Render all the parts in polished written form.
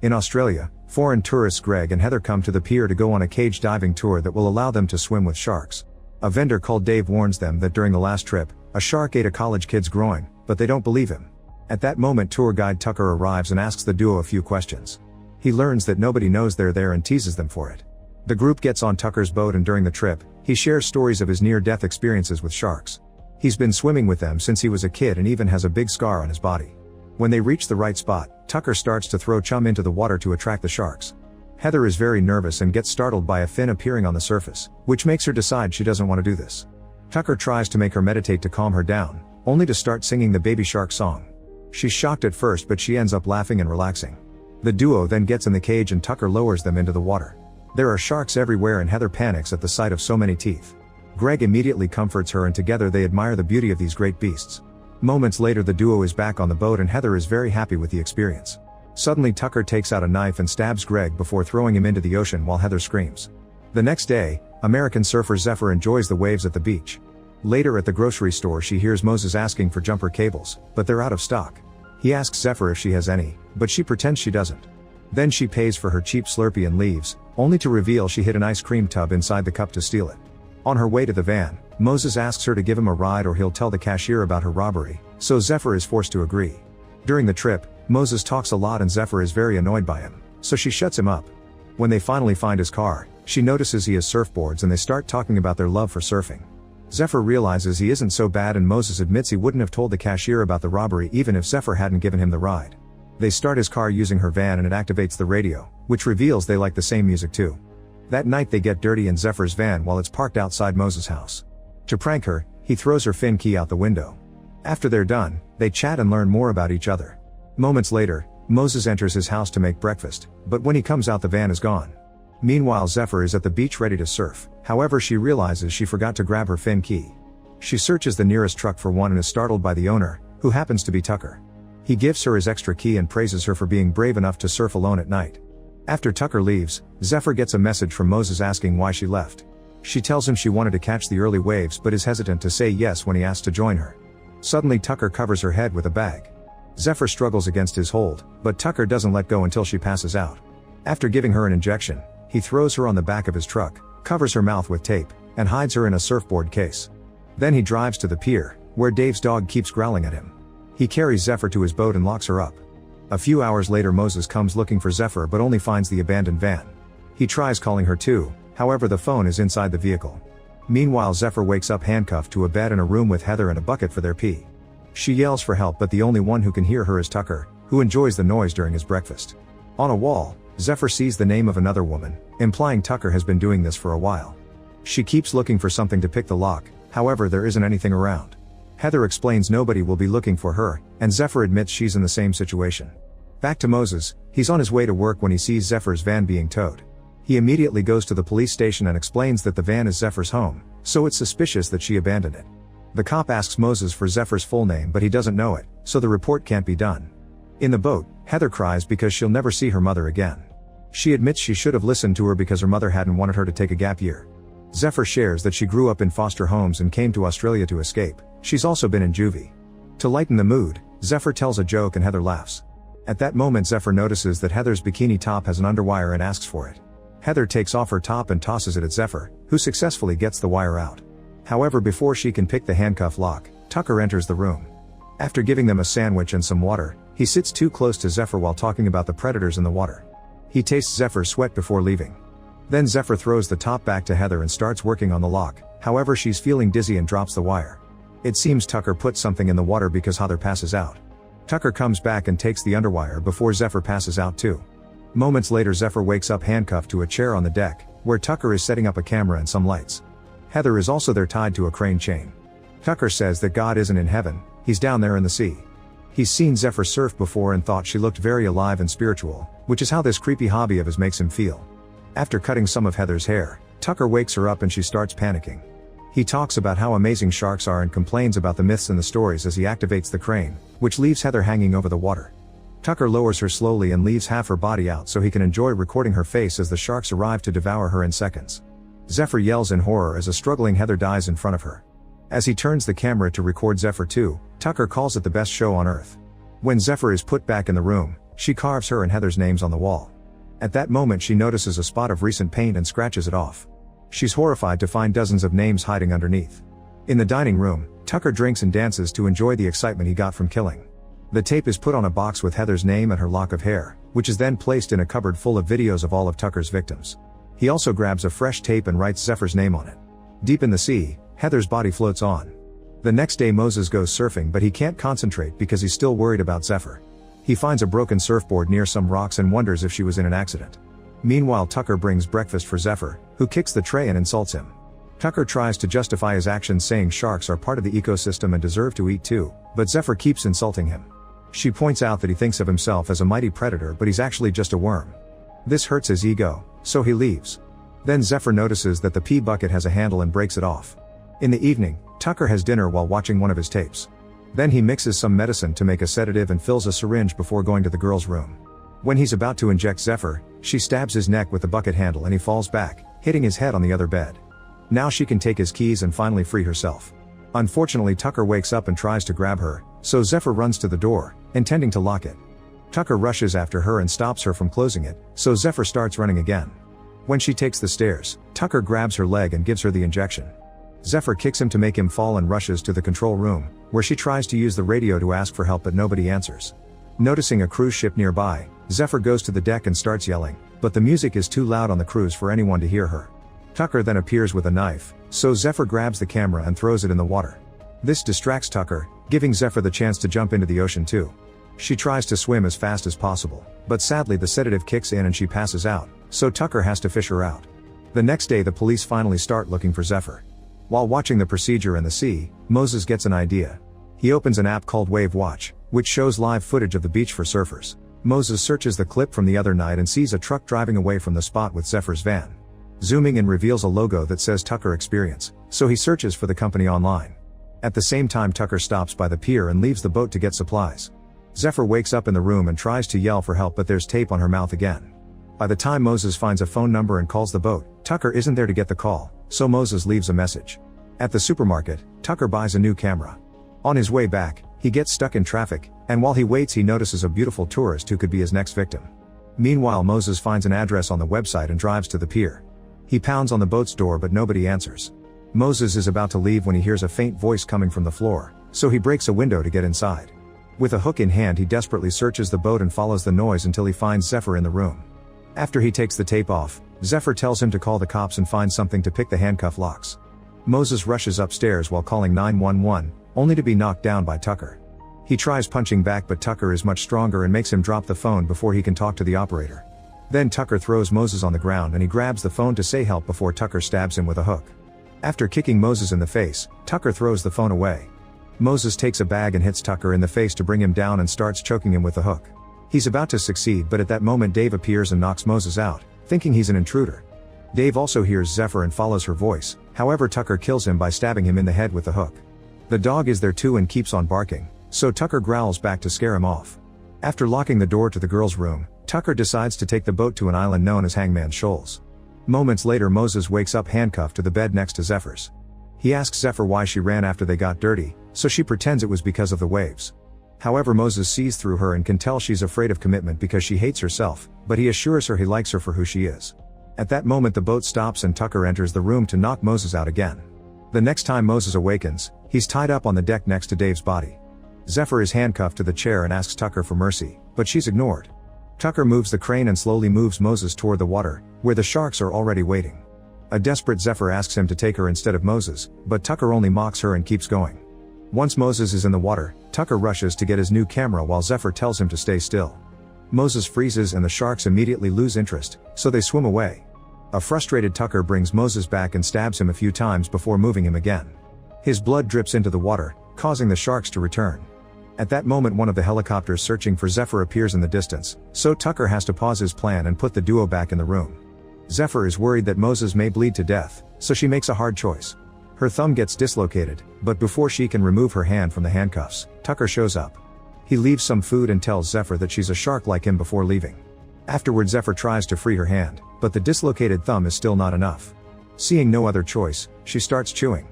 In Australia, foreign tourists Greg and Heather come to the pier to go on a cage diving tour that will allow them to swim with sharks. A vendor called Dave warns them that during the last trip, a shark ate a college kid's groin, but they don't believe him. At that moment tour guide Tucker arrives and asks the duo a few questions. He learns that nobody knows they're there and teases them for it. The group gets on Tucker's boat and during the trip, he shares stories of his near-death experiences with sharks. He's been swimming with them since he was a kid and even has a big scar on his body. When they reach the right spot, Tucker starts to throw chum into the water to attract the sharks. Heather is very nervous and gets startled by a fin appearing on the surface, which makes her decide she doesn't want to do this. Tucker tries to make her meditate to calm her down, only to start singing the Baby Shark song. She's shocked at first but she ends up laughing and relaxing. The duo then gets in the cage and Tucker lowers them into the water. There are sharks everywhere and Heather panics at the sight of so many teeth. Greg immediately comforts her and together they admire the beauty of these great beasts. Moments later the duo is back on the boat and Heather is very happy with the experience. Suddenly Tucker takes out a knife and stabs Greg before throwing him into the ocean while Heather screams. The next day, American surfer Zephyr enjoys the waves at the beach. Later at the grocery store she hears Moses asking for jumper cables, but they're out of stock. He asks Zephyr if she has any, but she pretends she doesn't. Then she pays for her cheap Slurpee and leaves, only to reveal she hid an ice cream tub inside the cup to steal it. On her way to the van, Moses asks her to give him a ride or he'll tell the cashier about her robbery, so Zephyr is forced to agree. During the trip, Moses talks a lot and Zephyr is very annoyed by him, so she shuts him up. When they finally find his car, she notices he has surfboards and they start talking about their love for surfing. Zephyr realizes he isn't so bad and Moses admits he wouldn't have told the cashier about the robbery even if Zephyr hadn't given him the ride. They start his car using her van and it activates the radio, which reveals they like the same music too. That night they get dirty in Zephyr's van while it's parked outside Moses' house. To prank her, he throws her fin key out the window. After they're done, they chat and learn more about each other. Moments later, Moses enters his house to make breakfast, but when he comes out the van is gone. Meanwhile Zephyr is at the beach ready to surf, however she realizes she forgot to grab her fin key. She searches the nearest truck for one and is startled by the owner, who happens to be Tucker. He gives her his extra key and praises her for being brave enough to surf alone at night. After Tucker leaves, Zephyr gets a message from Moses asking why she left. She tells him she wanted to catch the early waves but is hesitant to say yes when he asks to join her. Suddenly Tucker covers her head with a bag. Zephyr struggles against his hold, but Tucker doesn't let go until she passes out. After giving her an injection, he throws her on the back of his truck, covers her mouth with tape, and hides her in a surfboard case. Then he drives to the pier, where Dave's dog keeps growling at him. He carries Zephyr to his boat and locks her up. A few hours later Moses comes looking for Zephyr but only finds the abandoned van. He tries calling her too, however the phone is inside the vehicle. Meanwhile Zephyr wakes up handcuffed to a bed in a room with Heather and a bucket for their pee. She yells for help but the only one who can hear her is Tucker, who enjoys the noise during his breakfast. On a wall, Zephyr sees the name of another woman, implying Tucker has been doing this for a while. She keeps looking for something to pick the lock, however there isn't anything around. Heather explains nobody will be looking for her, and Zephyr admits she's in the same situation. Back to Moses, he's on his way to work when he sees Zephyr's van being towed. He immediately goes to the police station and explains that the van is Zephyr's home, so it's suspicious that she abandoned it. The cop asks Moses for Zephyr's full name but he doesn't know it, so the report can't be done. In the boat, Heather cries because she'll never see her mother again. She admits she should have listened to her because her mother hadn't wanted her to take a gap year. Zephyr shares that she grew up in foster homes and came to Australia to escape. She's also been in juvie. To lighten the mood, Zephyr tells a joke and Heather laughs. At that moment Zephyr notices that Heather's bikini top has an underwire and asks for it. Heather takes off her top and tosses it at Zephyr, who successfully gets the wire out. However, before she can pick the handcuff lock, Tucker enters the room. After giving them a sandwich and some water, he sits too close to Zephyr while talking about the predators in the water. He tastes Zephyr's sweat before leaving. Then Zephyr throws the top back to Heather and starts working on the lock, however she's feeling dizzy and drops the wire. It seems Tucker put something in the water because Heather passes out. Tucker comes back and takes the underwire before Zephyr passes out too. Moments later Zephyr wakes up handcuffed to a chair on the deck, where Tucker is setting up a camera and some lights. Heather is also there tied to a crane chain. Tucker says that God isn't in heaven, he's down there in the sea. He's seen Zephyr surf before and thought she looked very alive and spiritual, which is how this creepy hobby of his makes him feel. After cutting some of Heather's hair, Tucker wakes her up and she starts panicking. He talks about how amazing sharks are and complains about the myths and the stories as he activates the crane, which leaves Heather hanging over the water. Tucker lowers her slowly and leaves half her body out so he can enjoy recording her face as the sharks arrive to devour her in seconds. Zephyr yells in horror as a struggling Heather dies in front of her. As he turns the camera to record Zephyr too, Tucker calls it the best show on earth. When Zephyr is put back in the room, she carves her and Heather's names on the wall. At that moment she notices a spot of recent paint and scratches it off. She's horrified to find dozens of names hiding underneath. In the dining room, Tucker drinks and dances to enjoy the excitement he got from killing. The tape is put on a box with Heather's name and her lock of hair, which is then placed in a cupboard full of videos of all of Tucker's victims. He also grabs a fresh tape and writes Zephyr's name on it. Deep in the sea, Heather's body floats on. The next day Moses goes surfing, but he can't concentrate because he's still worried about Zephyr. He finds a broken surfboard near some rocks and wonders if she was in an accident. Meanwhile, Tucker brings breakfast for Zephyr, who kicks the tray and insults him. Tucker tries to justify his actions, saying sharks are part of the ecosystem and deserve to eat too, but Zephyr keeps insulting him. She points out that he thinks of himself as a mighty predator, but he's actually just a worm. This hurts his ego, so he leaves. Then Zephyr notices that the pee bucket has a handle and breaks it off. In the evening, Tucker has dinner while watching one of his tapes. Then he mixes some medicine to make a sedative and fills a syringe before going to the girl's room. When he's about to inject Zephyr, she stabs his neck with the bucket handle and he falls back, hitting his head on the other bed. Now she can take his keys and finally free herself. Unfortunately, Tucker wakes up and tries to grab her, so Zephyr runs to the door, intending to lock it. Tucker rushes after her and stops her from closing it, so Zephyr starts running again. When she takes the stairs, Tucker grabs her leg and gives her the injection. Zephyr kicks him to make him fall and rushes to the control room, where she tries to use the radio to ask for help, but nobody answers. Noticing a cruise ship nearby, Zephyr goes to the deck and starts yelling, but the music is too loud on the cruise for anyone to hear her. Tucker then appears with a knife, so Zephyr grabs the camera and throws it in the water. This distracts Tucker, giving Zephyr the chance to jump into the ocean too. She tries to swim as fast as possible, but sadly the sedative kicks in and she passes out, so Tucker has to fish her out. The next day the police finally start looking for Zephyr. While watching the procedure in the sea, Moses gets an idea. He opens an app called Wave Watch, which shows live footage of the beach for surfers. Moses searches the clip from the other night and sees a truck driving away from the spot with Zephyr's van. Zooming in reveals a logo that says Tucker Experience, so he searches for the company online. At the same time, Tucker stops by the pier and leaves the boat to get supplies. Zephyr wakes up in the room and tries to yell for help, but there's tape on her mouth again. By the time Moses finds a phone number and calls the boat, Tucker isn't there to get the call, so Moses leaves a message. At the supermarket, Tucker buys a new camera. On his way back, he gets stuck in traffic, and while he waits he notices a beautiful tourist who could be his next victim. Meanwhile, Moses finds an address on the website and drives to the pier. He pounds on the boat's door but nobody answers. Moses is about to leave when he hears a faint voice coming from the floor, so he breaks a window to get inside. With a hook in hand he desperately searches the boat and follows the noise until he finds Zephyr in the room. After he takes the tape off, Zephyr tells him to call the cops and find something to pick the handcuff locks. Moses rushes upstairs while calling 911, only to be knocked down by Tucker. He tries punching back, but Tucker is much stronger and makes him drop the phone before he can talk to the operator. Then Tucker throws Moses on the ground and he grabs the phone to say help before Tucker stabs him with a hook. After kicking Moses in the face, Tucker throws the phone away. Moses takes a bag and hits Tucker in the face to bring him down and starts choking him with the hook. He's about to succeed, but at that moment Dave appears and knocks Moses out, thinking he's an intruder. Dave also hears Zephyr and follows her voice, however Tucker kills him by stabbing him in the head with the hook. The dog is there too and keeps on barking, so Tucker growls back to scare him off. After locking the door to the girl's room, Tucker decides to take the boat to an island known as Hangman's Shoals. Moments later Moses wakes up handcuffed to the bed next to Zephyr's. He asks Zephyr why she ran after they got dirty, so she pretends it was because of the waves. However, Moses sees through her and can tell she's afraid of commitment because she hates herself, but he assures her he likes her for who she is. At that moment the boat stops and Tucker enters the room to knock Moses out again. The next time Moses awakens, he's tied up on the deck next to Dave's body. Zephyr is handcuffed to the chair and asks Tucker for mercy, but she's ignored. Tucker moves the crane and slowly moves Moses toward the water, where the sharks are already waiting. A desperate Zephyr asks him to take her instead of Moses, but Tucker only mocks her and keeps going. Once Moses is in the water, Tucker rushes to get his new camera while Zephyr tells him to stay still. Moses freezes and the sharks immediately lose interest, so they swim away. A frustrated Tucker brings Moses back and stabs him a few times before moving him again. His blood drips into the water, causing the sharks to return. At that moment one of the helicopters searching for Zephyr appears in the distance, so Tucker has to pause his plan and put the duo back in the room. Zephyr is worried that Moses may bleed to death, so she makes a hard choice. Her thumb gets dislocated, but before she can remove her hand from the handcuffs, Tucker shows up. He leaves some food and tells Zephyr that she's a shark like him before leaving. Afterward Zephyr tries to free her hand, but the dislocated thumb is still not enough. Seeing no other choice, she starts chewing.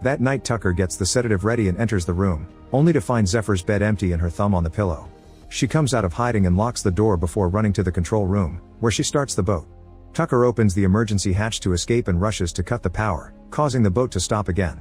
That night Tucker gets the sedative ready and enters the room, only to find Zephyr's bed empty and her thumb on the pillow. She comes out of hiding and locks the door before running to the control room, where she starts the boat. Tucker opens the emergency hatch to escape and rushes to cut the power, causing the boat to stop again.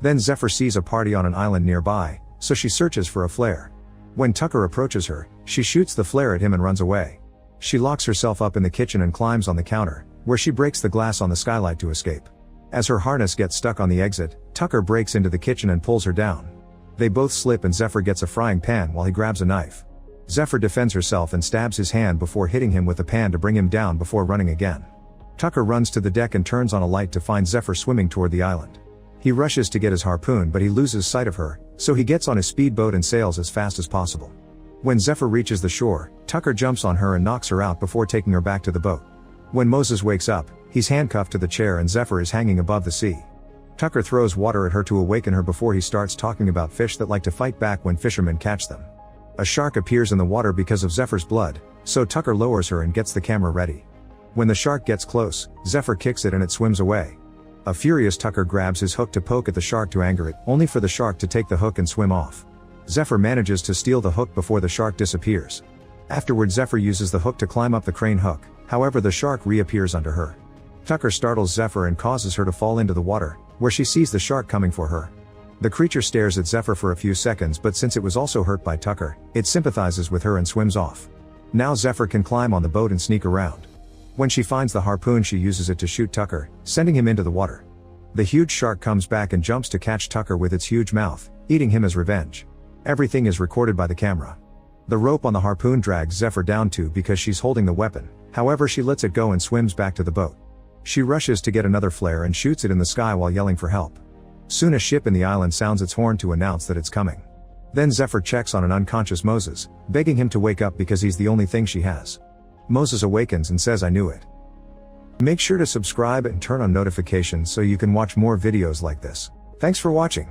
Then Zephyr sees a party on an island nearby, so she searches for a flare. When Tucker approaches her, she shoots the flare at him and runs away. She locks herself up in the kitchen and climbs on the counter, where she breaks the glass on the skylight to escape. As her harness gets stuck on the exit, Tucker breaks into the kitchen and pulls her down. They both slip and Zephyr gets a frying pan while he grabs a knife. Zephyr defends herself and stabs his hand before hitting him with the pan to bring him down before running again. Tucker runs to the deck and turns on a light to find Zephyr swimming toward the island. He rushes to get his harpoon but he loses sight of her, so he gets on his speedboat and sails as fast as possible. When Zephyr reaches the shore, Tucker jumps on her and knocks her out before taking her back to the boat. When Moses wakes up, he's handcuffed to the chair and Zephyr is hanging above the sea. Tucker throws water at her to awaken her before he starts talking about fish that like to fight back when fishermen catch them. A shark appears in the water because of Zephyr's blood, so Tucker lowers her and gets the camera ready. When the shark gets close, Zephyr kicks it and it swims away. A furious Tucker grabs his hook to poke at the shark to anger it, only for the shark to take the hook and swim off. Zephyr manages to steal the hook before the shark disappears. Afterward, Zephyr uses the hook to climb up the crane hook, however the shark reappears under her. Tucker startles Zephyr and causes her to fall into the water, where she sees the shark coming for her. The creature stares at Zephyr for a few seconds, but since it was also hurt by Tucker, it sympathizes with her and swims off. Now Zephyr can climb on the boat and sneak around. When she finds the harpoon, she uses it to shoot Tucker, sending him into the water. The huge shark comes back and jumps to catch Tucker with its huge mouth, eating him as revenge. Everything is recorded by the camera. The rope on the harpoon drags Zephyr down too because she's holding the weapon, however she lets it go and swims back to the boat. She rushes to get another flare and shoots it in the sky while yelling for help. Soon a ship in the island sounds its horn to announce that it's coming. Then Zephyr checks on an unconscious Moses, begging him to wake up because he's the only thing she has. Moses awakens and says, "I knew it." Make sure to subscribe and turn on notifications so you can watch more videos like this. Thanks for watching.